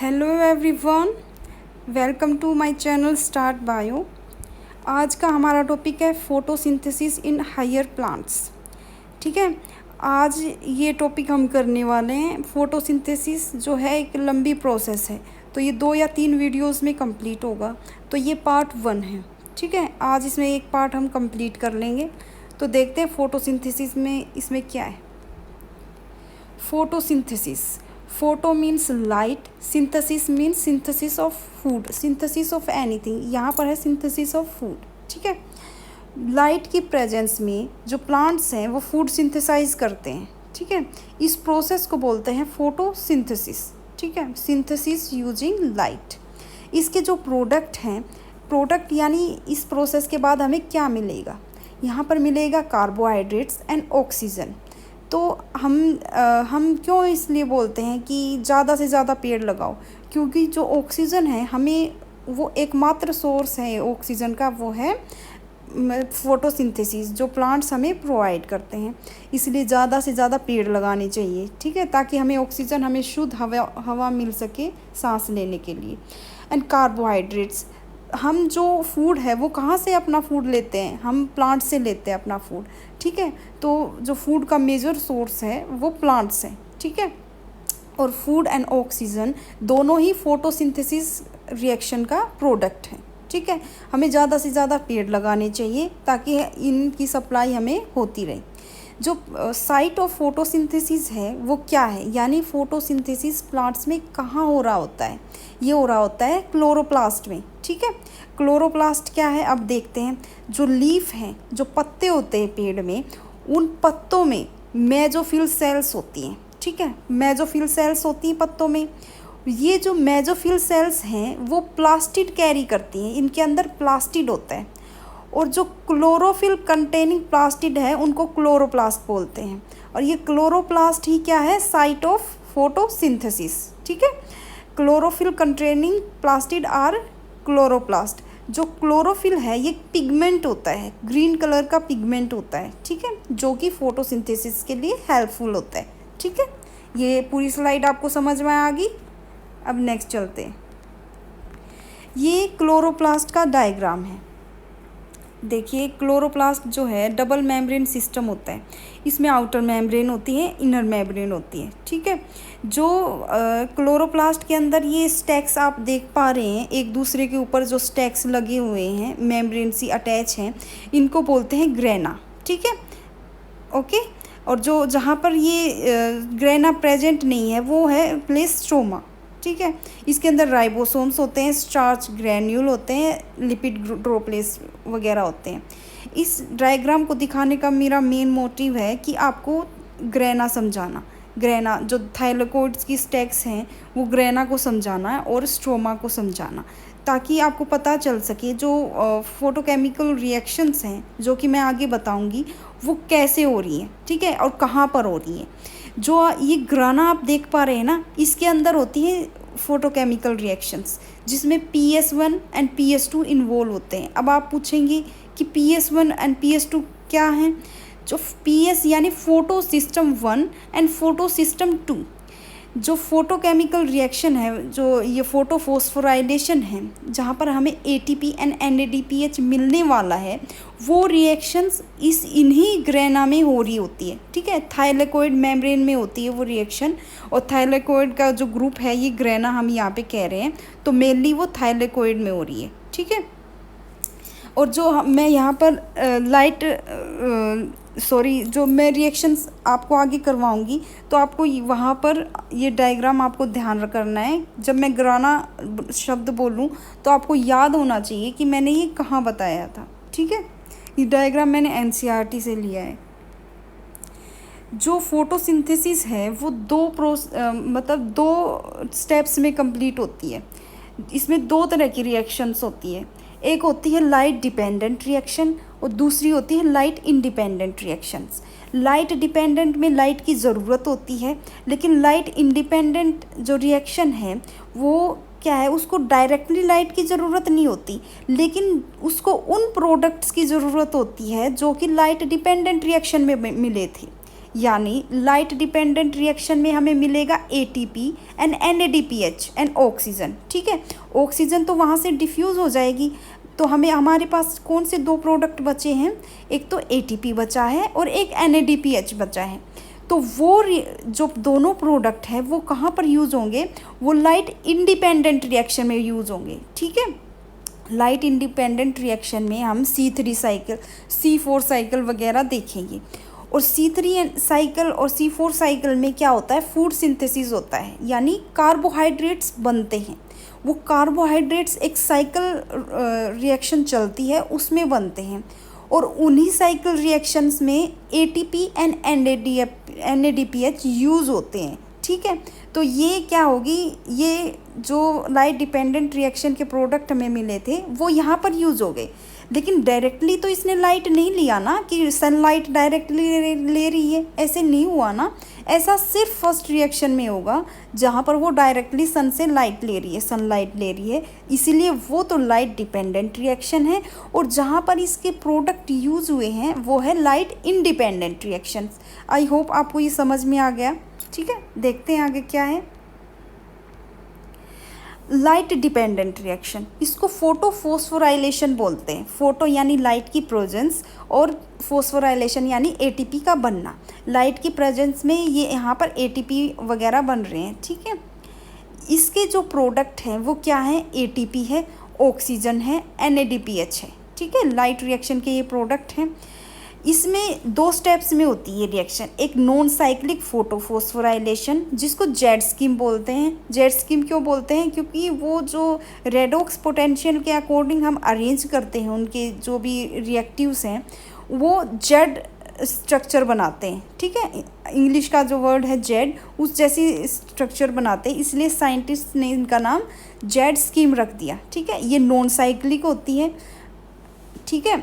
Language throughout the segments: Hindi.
Hello everyone, welcome to my channel start bio. आज का हमारा टॉपिक है फोटोसिंथेसिस इन हायर प्लांट्स। ठीक है, आज ये टॉपिक हम करने वाले हैं। फोटोसिंथेसिस जो है एक लंबी प्रोसेस है, तो ये 2 या 3 वीडियोस में कंप्लीट होगा। तो ये पार्ट 1 है। ठीक है, आज इसमें एक पार्ट हम कंप्लीट कर लेंगे। तो देखते हैं फोटोसिंथेसिस में इसमें क्या है। Photosynthesis, photo means light, synthesis means synthesis of food, synthesis of anything. यहाँ पर है सिंथेसिस ऑफ फूड। ठीक है, लाइट की प्रेजेंस में जो प्लांट्स हैं वो फूड सिंथेसाइज करते हैं। ठीक है, इस प्रोसेस को बोलते हैं फोटोसिंथेसिस। ठीक है, सिंथेसिस यूजिंग लाइट। इसके जो प्रोडक्ट हैं, प्रोडक्ट यानी इस प्रोसेस के बाद हमें क्या मिलेगा, यहाँ पर मिलेगा कार्बोहाइड्रेट्स एंड ऑक्सीजन। तो हम क्यों इसलिए बोलते हैं कि ज़्यादा से ज़्यादा पेड़ लगाओ, क्योंकि जो ऑक्सीजन है हमें वो एकमात्र सोर्स है ऑक्सीजन का, वो है फोटोसिंथेसिस जो प्लांट्स हमें प्रोवाइड करते हैं। इसलिए ज़्यादा से ज़्यादा पेड़ लगाने चाहिए। ठीक है, ताकि हमें ऑक्सीजन, हमें शुद्ध हवा मिल सके सांस लेने के लिए। एंड कार्बोहाइड्रेट्स, हम जो फूड है वो कहाँ से अपना फूड लेते हैं, हम प्लांट से लेते हैं अपना फूड। ठीक है, तो जो फूड का मेजर सोर्स है वो प्लांट्स हैं। ठीक है, और फूड एंड ऑक्सीजन दोनों ही फोटोसिंथेसिस रिएक्शन का प्रोडक्ट है। ठीक है, हमें ज़्यादा से ज़्यादा पेड़ लगाने चाहिए ताकि इनकी सप्लाई हमें होती रहे। जो साइट ऑफ फोटोसिंथेसिस है वो क्या है, यानी फोटोसिंथेसिस प्लांट्स में कहाँ हो रहा होता है, ये हो रहा होता है क्लोरोप्लास्ट में। ठीक है, क्लोरोप्लास्ट क्या है अब देखते हैं। जो लीफ हैं, जो पत्ते होते हैं पेड़ में, उन पत्तों में मेसोफिल सेल्स होती हैं। ठीक है, मेसोफिल सेल्स होती हैं पत्तों में। ये जो मेसोफिल सेल्स हैं वो प्लास्टिड कैरी करती हैं, इनके अंदर प्लास्टिड होता है। और जो क्लोरोफिल कंटेनिंग प्लास्टिड है उनको क्लोरोप्लास्ट बोलते हैं। और ये क्लोरोप्लास्ट ही क्या है, साइट ऑफ फोटोसिंथेसिस। ठीक है, chlorophyll containing plastid are chloroplast. जो क्लोरोफिल है ये पिगमेंट होता है, ग्रीन कलर का पिगमेंट होता है। ठीक है, जो कि फोटोसिंथेसिस के लिए हेल्पफुल होता है। ठीक है, ये पूरी स्लाइड आपको समझ में आ गई। अब नेक्स्ट चलते हैं। ये क्लोरोप्लास्ट का डायग्राम है। देखिए, क्लोरोप्लास्ट जो है डबल मेम्ब्रेन सिस्टम होता है। इसमें आउटर मेम्ब्रेन होती है, इनर मेम्ब्रेन होती है। ठीक है, जो क्लोरोप्लास्ट के अंदर ये स्टैक्स आप देख पा रहे हैं, एक दूसरे के ऊपर जो स्टैक्स लगे हुए हैं, मेम्ब्रेन सी अटैच हैं, इनको बोलते हैं ग्रेना। ठीक है, ओके। और जो जहाँ पर ये ग्रेना प्रेजेंट नहीं है वो है प्लेस स्ट्रोमा। ठीक है, इसके अंदर राइबोसोम्स होते हैं, स्टार्च ग्रैन्यूल होते हैं, लिपिड ड्रॉपलेट्स वगैरह होते हैं। इस डायग्राम को दिखाने का मेरा मेन मोटिव है कि आपको ग्रेना समझाना, ग्रेना जो थाइलाकोइड्स की स्टैक्स हैं वो ग्रेना को समझाना है और स्ट्रोमा को समझाना, ताकि आपको पता चल सके जो फोटोकेमिकल रिएक्शंस हैं जो कि मैं आगे बताऊंगी वो कैसे हो रही हैं। ठीक है, और कहाँ पर हो रही हैं। जो ये ग्राना आप देख पा रहे हैं ना, इसके अंदर होती है फोटोकेमिकल रिएक्शंस, जिसमें PS1 एंड PS2 इन्वॉल्व होते हैं। अब आप पूछेंगे कि PS1 एंड PS2 क्या हैं। जो PS यानी photo system 1 and photo system 2, जो फोटोकेमिकल रिएक्शन है, जो ये फोटोफॉस्फोराइलेशन है, जहाँ पर हमें ATP एंड NADPH मिलने वाला है, वो रिएक्शंस इन्हीं ग्रेना में हो रही होती है। ठीक है, थाइलेकोइड मेम्ब्रेन में होती है वो रिएक्शन। और थाइलेकोइड का जो ग्रुप है ये ग्रेना हम यहाँ पे कह रहे हैं, तो मेनली वो थाइलेकोइड में हो रही है। ठीक है, और जो मैं यहाँ पर जो मैं रिएक्शंस आपको आगे करवाऊँगी, तो आपको वहाँ पर ये डायग्राम आपको ध्यान करना है। जब मैं ग्राना शब्द बोलूँ तो आपको याद होना चाहिए कि मैंने ये कहाँ बताया था। ठीक है, ये डायग्राम मैंने NCERT से लिया है। जो फोटोसिंथेसिस है वो दो स्टेप्स में कंप्लीट होती है। इसमें 2 तरह की रिएक्शंस होती है। एक होती है लाइट डिपेंडेंट रिएक्शन और दूसरी होती है light independent reactions. Light dependent में लाइट की ज़रूरत होती है, लेकिन लाइट इंडिपेंडेंट जो रिएक्शन है वो क्या है, उसको डायरेक्टली लाइट की ज़रूरत नहीं होती, लेकिन उसको उन प्रोडक्ट्स की ज़रूरत होती है जो कि लाइट डिपेंडेंट रिएक्शन में मिले थे। यानी लाइट डिपेंडेंट रिएक्शन में हमें मिलेगा ATP and NADPH and oxygen. ठीक है, ऑक्सीजन तो वहाँ से डिफ्यूज़ हो जाएगी, तो हमें हमारे पास कौन से दो प्रोडक्ट बचे हैं, एक तो ATP बचा है और एक NADPH बचा है। तो वो जो दोनों प्रोडक्ट है वो कहाँ पर यूज़ होंगे, वो लाइट इंडिपेंडेंट रिएक्शन में यूज़ होंगे। ठीक है, लाइट इंडिपेंडेंट रिएक्शन में हम C3 साइकिल, C4 साइकिल वगैरह देखेंगे। और C3 साइकिल और C4 साइकिल में क्या होता है, फूड सिंथेसिस होता है, यानी कार्बोहाइड्रेट्स बनते हैं। वो कार्बोहाइड्रेट्स एक साइकिल रिएक्शन चलती है उसमें बनते हैं, और उन्हीं साइकिल रिएक्शंस में ATP एंड NADPH यूज़ होते हैं। ठीक है, तो ये क्या होगी, ये जो लाइट डिपेंडेंट रिएक्शन के प्रोडक्ट हमें मिले थे वो यहाँ पर यूज़ हो गए। लेकिन डायरेक्टली तो इसने लाइट नहीं लिया ना, कि सनलाइट डायरेक्टली ले रही है, ऐसे नहीं हुआ ना। ऐसा सिर्फ फर्स्ट रिएक्शन में होगा जहाँ पर वो डायरेक्टली सन से लाइट ले रही है, सनलाइट ले रही है, इसीलिए वो तो लाइट डिपेंडेंट रिएक्शन है। और जहाँ पर इसके प्रोडक्ट यूज़ हुए हैं वो है light independent reactions. I hope आपको ये समझ में आ गया। ठीक है, देखते हैं आगे क्या है। लाइट डिपेंडेंट रिएक्शन, इसको फोटोफॉस्फोराइलेशन बोलते हैं। फोटो यानी लाइट की प्रेजेंस, और फॉस्फोराइलेशन यानी ATP का बनना। लाइट की प्रेजेंस में ये यहाँ पर ATP वगैरह बन रहे हैं। ठीक है, इसके जो प्रोडक्ट हैं वो क्या है, ATP है, ऑक्सीजन है, NADPH है। ठीक है, लाइट रिएक्शन के ये प्रोडक्ट हैं। इसमें दो स्टेप्स में होती है रिएक्शन, एक नॉन साइक्लिक फोटोफॉस्फोराइलेशन जिसको जेड स्कीम बोलते हैं। जेड स्कीम क्यों बोलते हैं, क्योंकि वो जो रेडॉक्स पोटेंशियल के अकॉर्डिंग हम अरेंज करते हैं, उनके जो भी रिएक्टिव्स हैं वो जेड स्ट्रक्चर बनाते हैं। ठीक है, इंग्लिश का जो वर्ड है जेड, उस जैसी स्ट्रक्चर बनाते हैं, इसलिए साइंटिस्ट ने इनका नाम जेड स्कीम रख दिया। ठीक है, ये नॉन साइक्लिक होती है। ठीक है,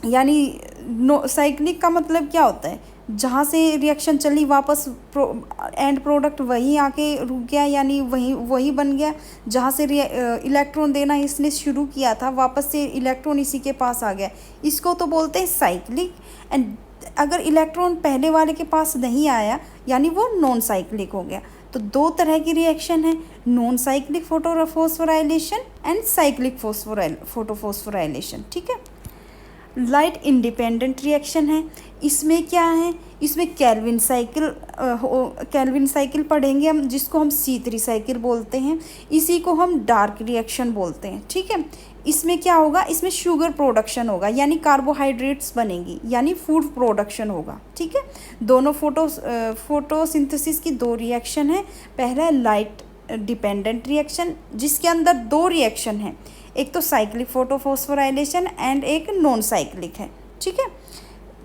यानी साइक्लिक का मतलब क्या होता है, जहाँ से रिएक्शन चली वापस एंड प्रोडक्ट वही आके रुक गया, यानी वही बन गया। जहाँ से इलेक्ट्रॉन देना इसने शुरू किया था, वापस से इलेक्ट्रॉन इसी के पास आ गया, इसको तो बोलते हैं साइक्लिक। एंड अगर इलेक्ट्रॉन पहले वाले के पास नहीं आया, यानी वो नॉन साइक्लिक हो गया। तो दो तरह की रिएक्शन है, non cyclic photophosphorylation and cyclic photophosphorylation. ठीक है, लाइट इंडिपेंडेंट रिएक्शन है। इसमें क्या है, इसमें केल्विन साइकिल पढ़ेंगे हम, जिसको हम C3 साइकिल बोलते हैं। इसी को हम डार्क रिएक्शन बोलते हैं। ठीक है, इसमें क्या होगा, इसमें शुगर प्रोडक्शन होगा, यानी कार्बोहाइड्रेट्स बनेंगी, यानी फूड प्रोडक्शन होगा। ठीक है, दोनों फोटोसिंथेसिस की दो रिएक्शन है। पहला है लाइट डिपेंडेंट रिएक्शन, जिसके अंदर दो रिएक्शन है, एक तो साइक्लिक फोटोफॉस्फोराइलेशन एंड एक नॉन साइक्लिक है। ठीक है,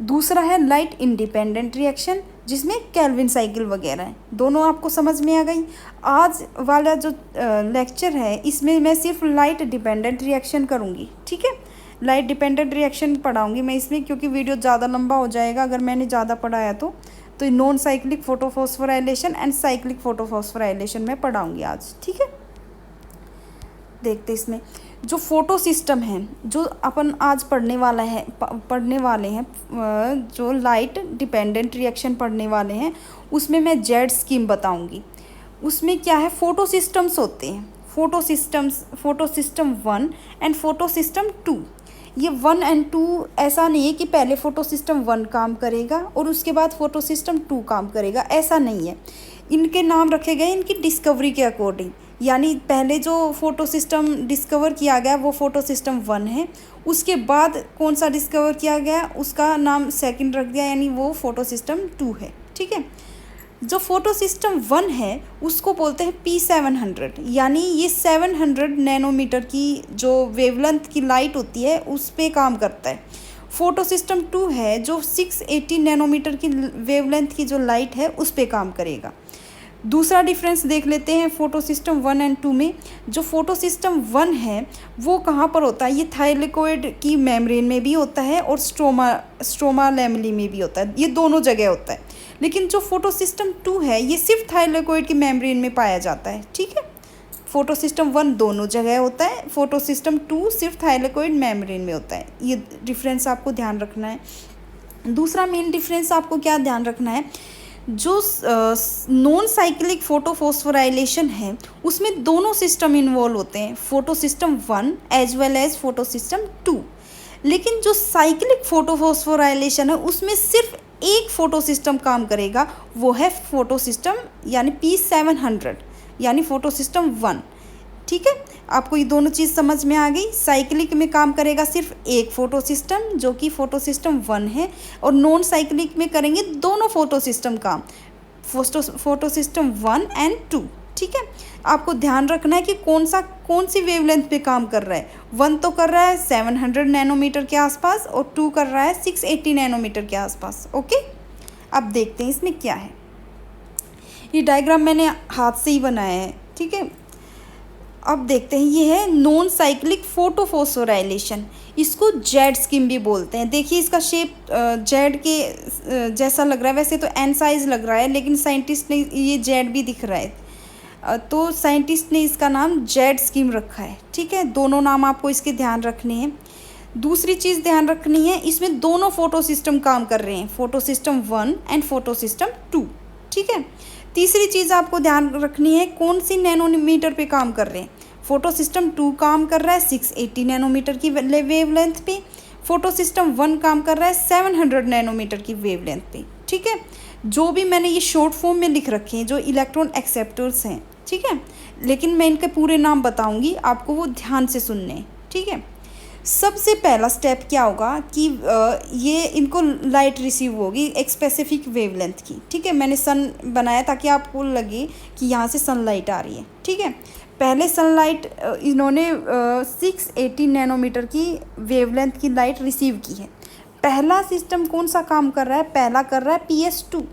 दूसरा है लाइट इंडिपेंडेंट रिएक्शन, जिसमें केल्विन साइकिल वगैरह है। दोनों आपको समझ में आ गई। आज वाला जो लेक्चर है इसमें मैं सिर्फ लाइट डिपेंडेंट रिएक्शन करूँगी। ठीक है, लाइट डिपेंडेंट रिएक्शन पढ़ाऊँगी मैं इसमें, क्योंकि वीडियो ज़्यादा लंबा हो जाएगा अगर मैंने ज़्यादा पढ़ाया तो non cyclic photophosphorylation and cyclic photophosphorylation में पढ़ाऊँगी आज। ठीक है, देखते इसमें जो फोटो सिस्टम है, जो अपन आज पढ़ने वाले हैं, जो लाइट डिपेंडेंट रिएक्शन पढ़ने वाले हैं, उसमें मैं जेड स्कीम बताऊंगी। उसमें क्या है, फोटो सिस्टम्स होते हैं। Photo system 1 and photo system 2। ये 1 एंड 2 ऐसा नहीं है कि पहले फोटो सिस्टम 1 काम करेगा और उसके बाद फोटो सिस्टम 2 काम करेगा, ऐसा नहीं है। इनके नाम रखे गए इनकी डिस्कवरी के अकॉर्डिंग, यानी पहले जो फोटो सिस्टम डिस्कवर किया गया वो फोटो सिस्टम 1 है, उसके बाद कौन सा डिस्कवर किया गया उसका नाम सेकंड रख दिया, यानी वो फोटो सिस्टम 2 है। ठीक है, जो फोटो सिस्टम 1 है उसको बोलते हैं P700, यानी ये 700 नैनोमीटर की जो वेवलेंथ की लाइट होती है उस पे काम करता है। फोटो सिस्टम 2 है जो 680 नैनोमीटर की वेवलेंथ की जो लाइट है उस पे काम करेगा। दूसरा डिफरेंस देख लेते हैं फोटो सिस्टम 1 एंड 2 में। जो फोटो सिस्टम 1 है वो कहाँ पर होता है, ये थाइलेकोइड की मेम्ब्रेन में भी होता है और स्ट्रोमा लैमेली में भी होता है, ये दोनों जगह होता है। लेकिन जो फोटो सिस्टम 2 है ये सिर्फ थाइलेकोइड की मेम्ब्रेन में पाया जाता है। ठीक है, फोटो सिस्टम 1 दोनों जगह होता है, फोटो सिस्टम 2 सिर्फ थाइलेकोइड मेम्ब्रेन में होता है। ये डिफरेंस आपको ध्यान रखना है। दूसरा मेन डिफरेंस आपको क्या ध्यान रखना है, जो नॉन साइक्लिक फोटोफॉस्फोराइलेशन है उसमें दोनों सिस्टम इन्वॉल्व होते हैं, photo system 1 as well as photo system 2। लेकिन जो साइक्लिक फोटोफॉस्फोराइलेशन है उसमें सिर्फ एक फोटो सिस्टम काम करेगा, वो है फोटो सिस्टम यानी P700 यानी फोटो सिस्टम 1। ठीक है, आपको ये दोनों चीज़ समझ में आ गई। साइक्लिक में काम करेगा सिर्फ एक फोटो सिस्टम जो कि फोटो सिस्टम 1 है, और नॉन साइक्लिक में करेंगे दोनों फोटो सिस्टम काम, फोटो सिस्टम 1 एंड 2। ठीक है, आपको ध्यान रखना है कि कौन सी वेवलेंथ पे काम कर रहा है। 1 तो कर रहा है 700 नैनोमीटर के आसपास और 2 कर रहा है 680 नैनोमीटर के आसपास। ओके, अब देखते हैं इसमें क्या है। ये डायग्राम मैंने हाथ से ही बनाया है। ठीक है, अब देखते हैं, ये है नॉन साइक्लिक फोटोफॉस्फोराइलेशन, इसको जेड स्कीम भी बोलते हैं। देखिए इसका शेप जेड के जैसा लग रहा है, वैसे तो एन साइज लग रहा है लेकिन साइंटिस्ट ने ये जेड भी दिख रहा है, तो साइंटिस्ट ने इसका नाम जेड स्कीम रखा है। ठीक है, दोनों नाम आपको इसके ध्यान रखने हैं। दूसरी चीज़ ध्यान रखनी है, इसमें दोनों फोटो सिस्टम काम कर रहे हैं, photo system 1 and photo system 2। ठीक है, तीसरी चीज़ आपको ध्यान रखनी है, कौन सी नैनोमीटर पे काम कर रहे हैं। फोटो सिस्टम 2 काम कर रहा है 680 नैनोमीटर की वेवलेंथ पे, फोटो सिस्टम 1 काम कर रहा है 700 नैनोमीटर की वेवलेंथ पे। ठीक है, जो भी मैंने ये शॉर्ट फॉर्म में लिख रखे हैं जो इलेक्ट्रॉन एक्सेप्टर्स हैं। ठीक है, लेकिन मैं इनके पूरे नाम बताऊंगी, आपको वो ध्यान से सुनने हैं। ठीक है, सबसे पहला स्टेप क्या होगा कि ये इनको लाइट रिसीव होगी एक स्पेसिफिक वेवलेंथ की। ठीक है, मैंने सन बनाया ताकि आपको लगे कि यहाँ से सनलाइट आ रही है। ठीक है, पहले सनलाइट इन्होंने 680 नैनोमीटर की वेवलेंथ की लाइट रिसीव की है। पहला सिस्टम कौन सा काम कर रहा है, पहला कर रहा है PS2।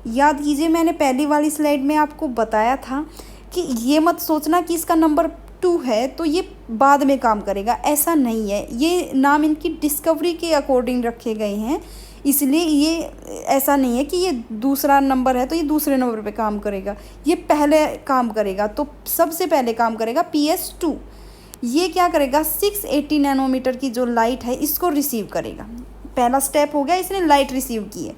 याद कीजिए, मैंने पहली वाली स्लाइड में आपको बताया था कि ये मत सोचना कि इसका नंबर 2 है तो ये बाद में काम करेगा, ऐसा नहीं है। ये नाम इनकी डिस्कवरी के अकॉर्डिंग रखे गए हैं, इसलिए ये ऐसा नहीं है कि ये दूसरा नंबर है तो ये दूसरे नंबर पे काम करेगा, ये पहले काम करेगा। तो सबसे पहले काम करेगा PS2। ये क्या करेगा, 680 नैनोमीटर की जो लाइट है इसको रिसीव करेगा। पहला स्टेप हो गया, इसने लाइट रिसीव की है।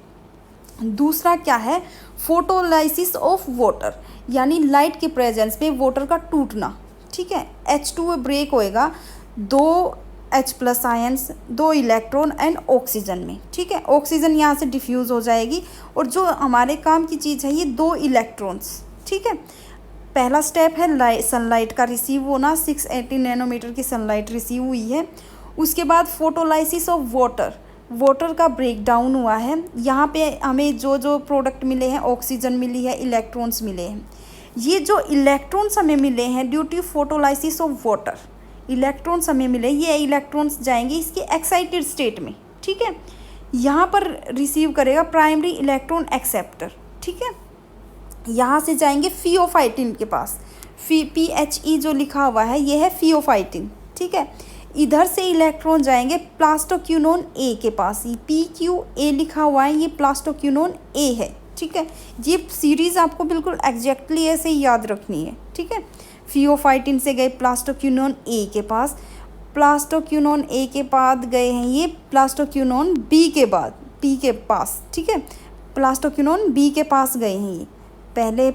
दूसरा क्या है, फोटोलाइसिस ऑफ वाटर, यानी लाइट के प्रेजेंस में वाटर का टूटना। ठीक है, H2 ब्रेक होएगा 2 H+ ions, 2 electron and oxygen में। ठीक है, ऑक्सीजन यहाँ से डिफ्यूज़ हो जाएगी और जो हमारे काम की चीज़ है ये 2 इलेक्ट्रॉन्स। ठीक है, पहला स्टेप है सनलाइट का रिसीव होना, 680 नैनोमीटर की सनलाइट रिसीव हुई है। उसके बाद फोटोलाइसिस ऑफ वाटर का ब्रेक डाउन हुआ है। यहाँ पे हमें जो जो प्रोडक्ट मिले हैं, ऑक्सीजन मिली है, इलेक्ट्रॉन्स मिले हैं। ये जो इलेक्ट्रॉन्स हमें मिले हैं due to photolysis of water, electrons हमें मिले, ये इलेक्ट्रॉन्स जाएंगे इसके एक्साइटेड स्टेट में। ठीक है, यहाँ पर रिसीव करेगा प्राइमरी इलेक्ट्रॉन एक्सेप्टर। ठीक है, यहाँ से जाएंगे फियोफाइटिन के पास, PHE जो लिखा हुआ है ये है फियोफाइटिन। ठीक है, इधर से इलेक्ट्रॉन जाएंगे प्लास्टोक्यूनोन A के पास, ये PQA लिखा हुआ है, ये प्लास्टोक्यूनोन A है। ठीक है, ये सीरीज़ आपको बिल्कुल एग्जैक्टली ऐसे ही याद रखनी है। ठीक है, फियोफाइटिन से गए प्लास्टोक्यूनोन A के पास, प्लास्टोक्यूनोन A के बाद गए हैं ये प्लास्टोक्यूनोन B के बाद, P के पास। ठीक है, प्लास्टोक्यूनोन B के पास गए हैं ये, पहले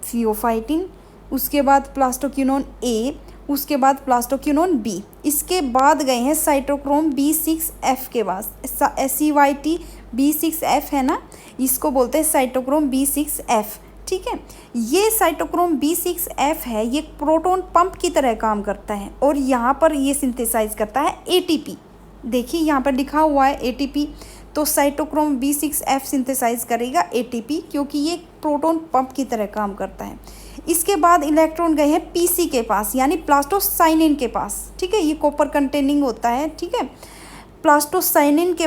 फियोफाइटिन, उसके बाद प्लास्टोक्यूनोन A, उसके बाद प्लास्टोक्यूनोन B, इसके बाद गए हैं साइटोक्रोम B6F के पास। SCYT B6F है ना, इसको बोलते हैं साइटोक्रोम B6F। ठीक है, ये साइटोक्रोम B6F है, ये प्रोटॉन पंप की तरह काम करता है और यहाँ पर ये सिंथेसाइज करता है ATP। देखिए यहाँ पर लिखा हुआ है ATP, तो साइटोक्रोम B6F सिंथेसाइज करेगा ATP क्योंकि ये प्रोटॉन पंप की तरह काम करता है। इसके बाद इलेक्ट्रॉन गए हैं PC के पास यानी प्लास्टोसाइनिन के पास। ठीक है, ये कॉपर कंटेनिंग होता है। ठीक है, प्लास्टोसाइनिन के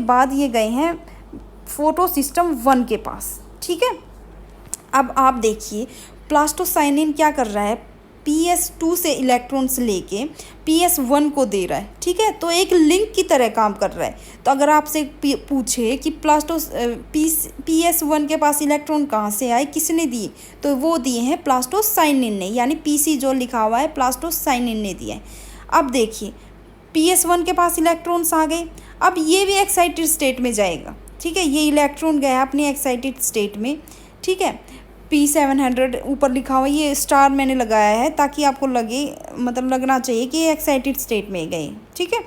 बाद ये गए हैं फोटो सिस्टम 1 के पास। ठीक है, अब आप देखिए प्लास्टोसाइनिन क्या कर रहा है, PS2 से इलेक्ट्रॉन्स लेके PS1 को दे रहा है। ठीक है, तो एक लिंक की तरह काम कर रहा है। तो अगर आपसे पूछे कि PS1 के पास इलेक्ट्रॉन कहाँ से आए, किसने दिए, तो वो दिए हैं प्लास्टोसाइनिन ने, यानी PC जो लिखा हुआ है प्लास्टोसाइनिन ने दिया है। अब देखिए PS1 के पास इलेक्ट्रॉन्स आ गए। अब ये भी एक्साइटेड स्टेट में जाएगा, ठीक है, ये इलेक्ट्रॉन गया अपनी एक्साइटेड स्टेट में, ठीक है। P700 ऊपर लिखा हुआ, ये स्टार मैंने लगाया है ताकि आपको लगे, मतलब लगना चाहिए कि ये एक्साइटेड स्टेट में गए, ठीक है।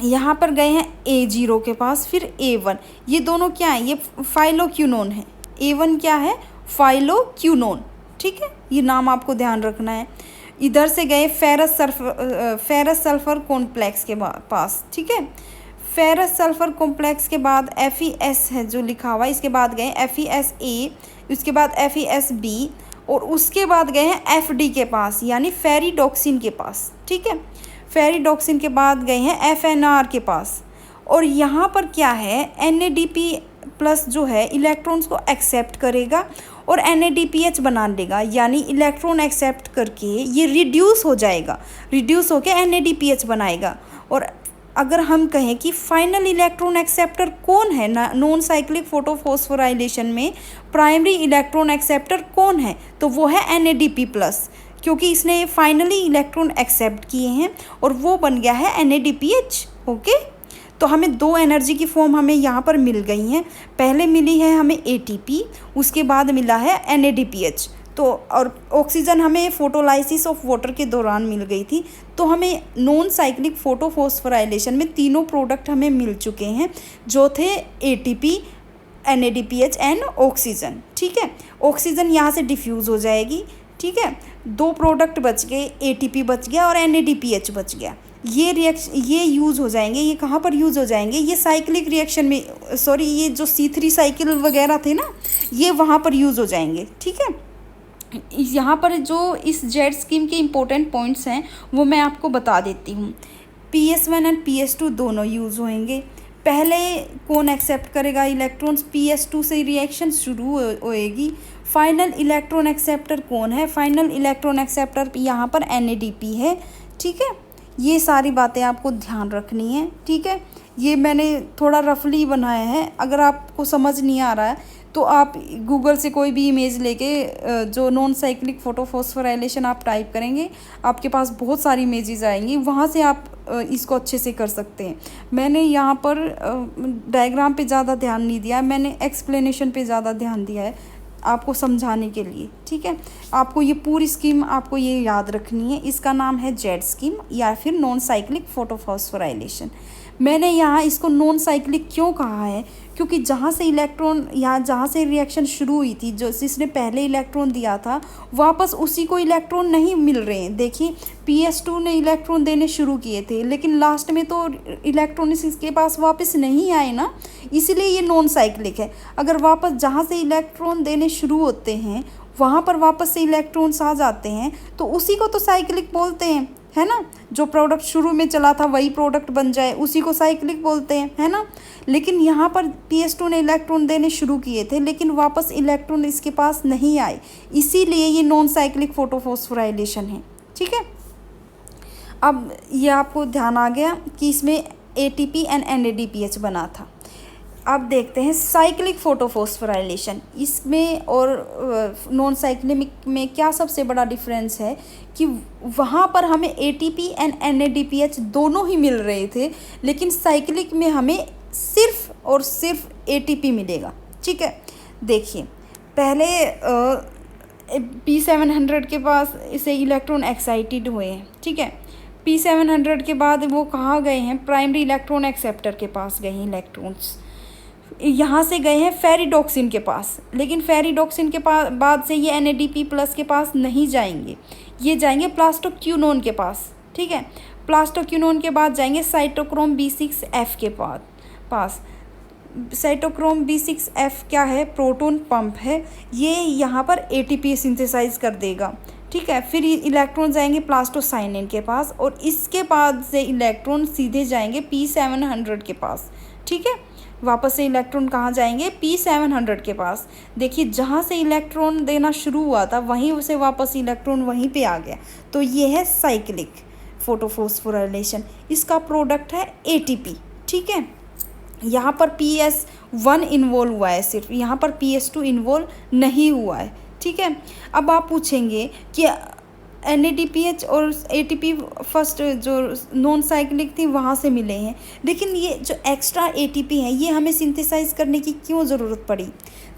यहाँ पर गए हैं A0 के पास, फिर A1, ये दोनों क्या है, ये फाइलोक्यूनोन है। A1 क्या है, फाइलोक्यूनोन, ठीक है, ये नाम आपको ध्यान रखना है। इधर से गए फेरस सल्फर कॉम्प्लेक्स के पास, ठीक है। फेरस सल्फर कॉम्प्लेक्स के बाद FeS है जो लिखा हुआ है, इसके बाद गए FeSa, उसके बाद FeSb, और उसके बाद गए हैं FD के पास यानी फेरिडोक्सिन के पास, ठीक है। फेरिडोक्सिन के बाद गए हैं FNR के पास, और यहाँ पर क्या है, NADP+ जो है इलेक्ट्रॉन्स को एक्सेप्ट करेगा और NADPH बना देगा, यानी इलेक्ट्रॉन एक्सेप्ट करके ये रिड्यूस हो जाएगा, रिड्यूस होकर NADPH बनाएगा। और अगर हम कहें कि फाइनल इलेक्ट्रॉन एक्सेप्टर कौन है ना नॉन साइक्लिक फोटोफॉस्फोराइलेशन में, प्राइमरी इलेक्ट्रॉन एक्सेप्टर कौन है, तो वो है NADP+, क्योंकि इसने फाइनली इलेक्ट्रॉन एक्सेप्ट किए हैं और वो बन गया है NADPH, ओके। तो हमें दो एनर्जी की फॉर्म हमें यहाँ पर मिल गई हैं। पहले मिली है हमें ATP, उसके बाद मिला है NADPH। तो और ऑक्सीजन हमें फोटोलाइसिस ऑफ वाटर के दौरान मिल गई थी। तो हमें नॉन साइक्लिक फोटोफॉस्फोराइलेशन में तीनों प्रोडक्ट हमें मिल चुके हैं, जो थे ATP, NADPH एंड ऑक्सीजन, ठीक है। ऑक्सीजन यहाँ से डिफ्यूज़ हो जाएगी, ठीक है। दो प्रोडक्ट बच गए, ATP बच गया और NADPH बच गया। ये यूज़ हो जाएंगे, ये कहाँ पर यूज़ हो जाएंगे, ये साइक्लिक रिएक्शन में, सॉरी, ये जो C3 साइकिल वगैरह थे ना, ये वहाँ पर यूज़ हो जाएंगे, ठीक है। यहाँ पर जो इस जेड स्कीम के इम्पोर्टेंट पॉइंट्स हैं वो मैं आपको बता देती हूँ। PS1 एंड PS2 दोनों यूज़ होंगे। पहले कौन एक्सेप्ट करेगा इलेक्ट्रॉन्स, PS2 से रिएक्शन शुरू होएगी। फाइनल इलेक्ट्रॉन एक्सेप्टर कौन है, फाइनल इलेक्ट्रॉन एक्सेप्टर यहाँ पर NADP है, ठीक है। ये सारी बातें आपको ध्यान रखनी है, ठीक है। ये मैंने थोड़ा रफली बनाया है, अगर आपको समझ नहीं आ रहा है तो आप गूगल से कोई भी इमेज लेके जो नॉन साइक्लिक फोटोफॉस्फोराइलेशन आप टाइप करेंगे, आपके पास बहुत सारी इमेजेस आएंगी, वहाँ से आप इसको अच्छे से कर सकते हैं। मैंने यहाँ पर डायग्राम पे ज़्यादा ध्यान नहीं दिया है, मैंने एक्सप्लेनेशन पे ज़्यादा ध्यान दिया है आपको समझाने के लिए, ठीक है। आपको ये पूरी स्कीम आपको ये याद रखनी है, इसका नाम है जेड स्कीम या फिर नॉन साइक्लिक फोटोफॉस्फोराइलेशन। मैंने यहाँ इसको नॉन साइक्लिक क्यों कहा है, क्योंकि जहाँ से इलेक्ट्रॉन या जहाँ से रिएक्शन शुरू हुई थी, जो जिसने पहले इलेक्ट्रॉन दिया था वापस उसी को इलेक्ट्रॉन नहीं मिल रहे हैं। देखिए PS2 ने इलेक्ट्रॉन देने शुरू किए थे, लेकिन लास्ट में तो इलेक्ट्रॉन इसके पास वापस नहीं आए ना, इसीलिए ये नॉन साइक्लिक है। अगर वापस जहाँ से इलेक्ट्रॉन देने शुरू होते हैं वहाँ पर वापस से इलेक्ट्रॉन्स आ जाते हैं तो उसी को तो साइक्लिक बोलते हैं, है ना। जो प्रोडक्ट शुरू में चला था वही प्रोडक्ट बन जाए उसी को साइक्लिक बोलते हैं, है ना। लेकिन यहाँ पर PS2 ने इलेक्ट्रॉन देने शुरू किए थे लेकिन वापस इलेक्ट्रॉन इसके पास नहीं आए, इसीलिए ये नॉन साइक्लिक फोटोफॉस्फोराइलेशन है, ठीक है। अब ये आपको ध्यान आ गया कि इसमें ATP एंड NADPH बना था। अब देखते हैं साइक्लिक फोटोफॉस्फोराइलेशन, इसमें और नॉन साइक्लिक में क्या सबसे बड़ा डिफरेंस है कि वहाँ पर हमें ATP एंड NADPH दोनों ही मिल रहे थे, लेकिन साइक्लिक में हमें सिर्फ और सिर्फ ATP मिलेगा, ठीक है। देखिए पहले P700 के पास इसे इलेक्ट्रॉन एक्साइटेड हुए हैं, ठीक है। P700 के बाद वो कहाँ गए हैं, प्राइमरी इलेक्ट्रॉन एक्सेप्टर के पास गए हैं इलेक्ट्रॉन्स। यहाँ से गए हैं फेरिडोक्सिन के पास, लेकिन फेरिडोक्सिन के पास बाद से ये NADP+ के पास नहीं जाएंगे, ये जाएंगे प्लास्टोक्यूनोन के पास, ठीक है। प्लास्टोक्यूनोन के बाद जाएंगे साइटोक्रोम B6F के पास। साइटोक्रोम B6F क्या है, प्रोटॉन पंप है, ये यहाँ पर ATP सिंथेसाइज कर देगा, ठीक है। फिर इलेक्ट्रॉन जाएंगे प्लास्टोसाइनिन के पास और इसके बाद से इलेक्ट्रॉन सीधे जाएंगे P700 के पास, ठीक है। वापस से इलेक्ट्रॉन कहाँ जाएंगे, P700 के पास। देखिए जहाँ से इलेक्ट्रॉन देना शुरू हुआ था वहीं से वापस इलेक्ट्रॉन वहीं पे आ गया, तो ये है साइक्लिक फोटोफॉस्फोराइलेशन। इसका प्रोडक्ट है ATP, ठीक है। यहाँ पर PS1 इन्वॉल्व हुआ है सिर्फ, यहाँ पर PS2 इन्वॉल्व नहीं हुआ है, ठीक है। अब आप पूछेंगे कि NADPH और ATP फर्स्ट जो नॉन साइक्लिक थी वहाँ से मिले हैं। लेकिन ये जो एक्स्ट्रा ATP है ये हमें सिंथेसाइज करने की क्यों ज़रूरत पड़ी?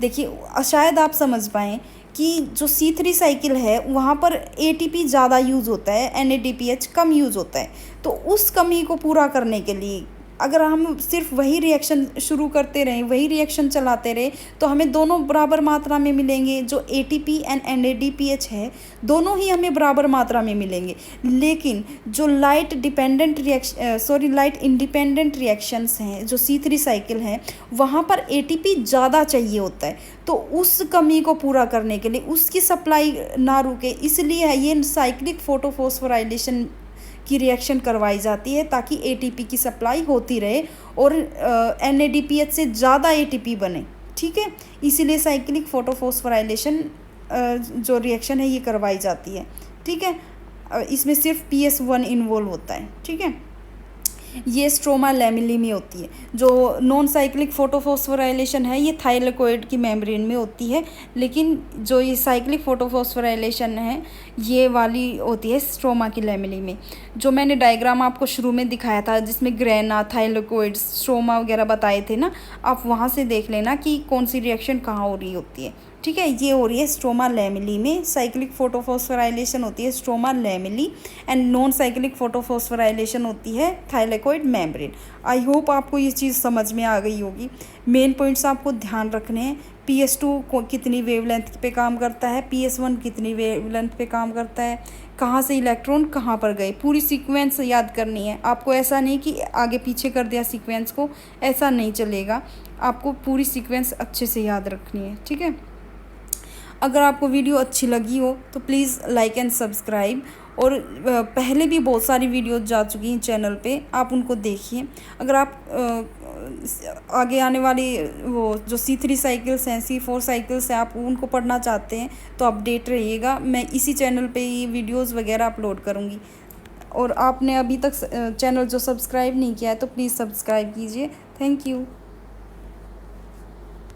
देखिए शायद आप समझ पाएँ कि जो C3 साइकिल है वहाँ पर ATP ज़्यादा यूज़ होता है, NADPH कम यूज़ होता है। तो उस कमी को पूरा करने के लिए अगर हम सिर्फ वही रिएक्शन शुरू करते रहें, वही रिएक्शन चलाते रहे, तो हमें दोनों बराबर मात्रा में मिलेंगे। जो ATP एंड NADPH है दोनों ही हमें बराबर मात्रा में मिलेंगे। लेकिन जो लाइट इंडिपेंडेंट रिएक्शंस हैं, जो C3 साइकिल हैं, वहाँ पर ATP ज़्यादा चाहिए होता है। तो उस कमी को पूरा करने के लिए, उसकी सप्लाई ना रुके, इसलिए ये साइक्लिक फोटोफॉस्फोराइलेशन की रिएक्शन करवाई जाती है ताकि ATP की सप्लाई होती रहे और NADPH से ज़्यादा ATP बने। ठीक है, इसीलिए साइक्लिक फोटोफॉस्फोराइलेशन जो रिएक्शन है ये करवाई जाती है। ठीक है, इसमें सिर्फ PS1 इन्वॉल्व होता है। ठीक है, ये स्ट्रोमा लैमेली में होती है। जो नॉन साइक्लिक फोटोफॉस्फोराइलेशन है ये थाइलेकोइड की मेम्ब्रेन में होती है, लेकिन जो ये साइक्लिक फोटोफॉस्फोराइलेशन है ये वाली होती है स्ट्रोमा की लैमेली में। जो मैंने डायग्राम आपको शुरू में दिखाया था जिसमें ग्रेना, थाइलेकोइड, स्ट्रोमा वगैरह बताए थे ना, आप वहाँ से देख लेना कि कौन सी रिएक्शन कहाँ हो रही होती है। ठीक है, ये हो रही है स्ट्रोमा लैमेली में। साइक्लिक फोटोफॉस्फोराइलेशन होती है stroma lamellae and non cyclic photophosphorylation होती है थाइलेकोइड मेम्ब्रेन। आई होप आपको ये चीज़ समझ में आ गई होगी। मेन पॉइंट्स आपको ध्यान रखने हैं। PS2 को कितनी वेवलेंथ पे काम करता है, PS1 कितनी वेवलेंथ पे काम करता है, कहाँ से इलेक्ट्रॉन कहाँ पर गए, पूरी सीक्वेंस याद करनी है आपको। ऐसा नहीं कि आगे पीछे कर दिया सीक्वेंस को, ऐसा नहीं चलेगा। आपको पूरी सीक्वेंस अच्छे से याद रखनी है। ठीक है, अगर आपको वीडियो अच्छी लगी हो तो प्लीज़ लाइक एंड सब्सक्राइब। और पहले भी बहुत सारी वीडियोस जा चुकी हैं चैनल पे, आप उनको देखिए। अगर आप आगे आने वाली वो जो C3 साइकिल्स हैं, C4 साइकिल्स हैं, आप उनको पढ़ना चाहते हैं तो अपडेट रहिएगा। मैं इसी चैनल पे ही वीडियोस वगैरह अपलोड करूँगी। और आपने अभी तक चैनल जो सब्सक्राइब नहीं किया है तो प्लीज़ सब्सक्राइब कीजिए। Thank you.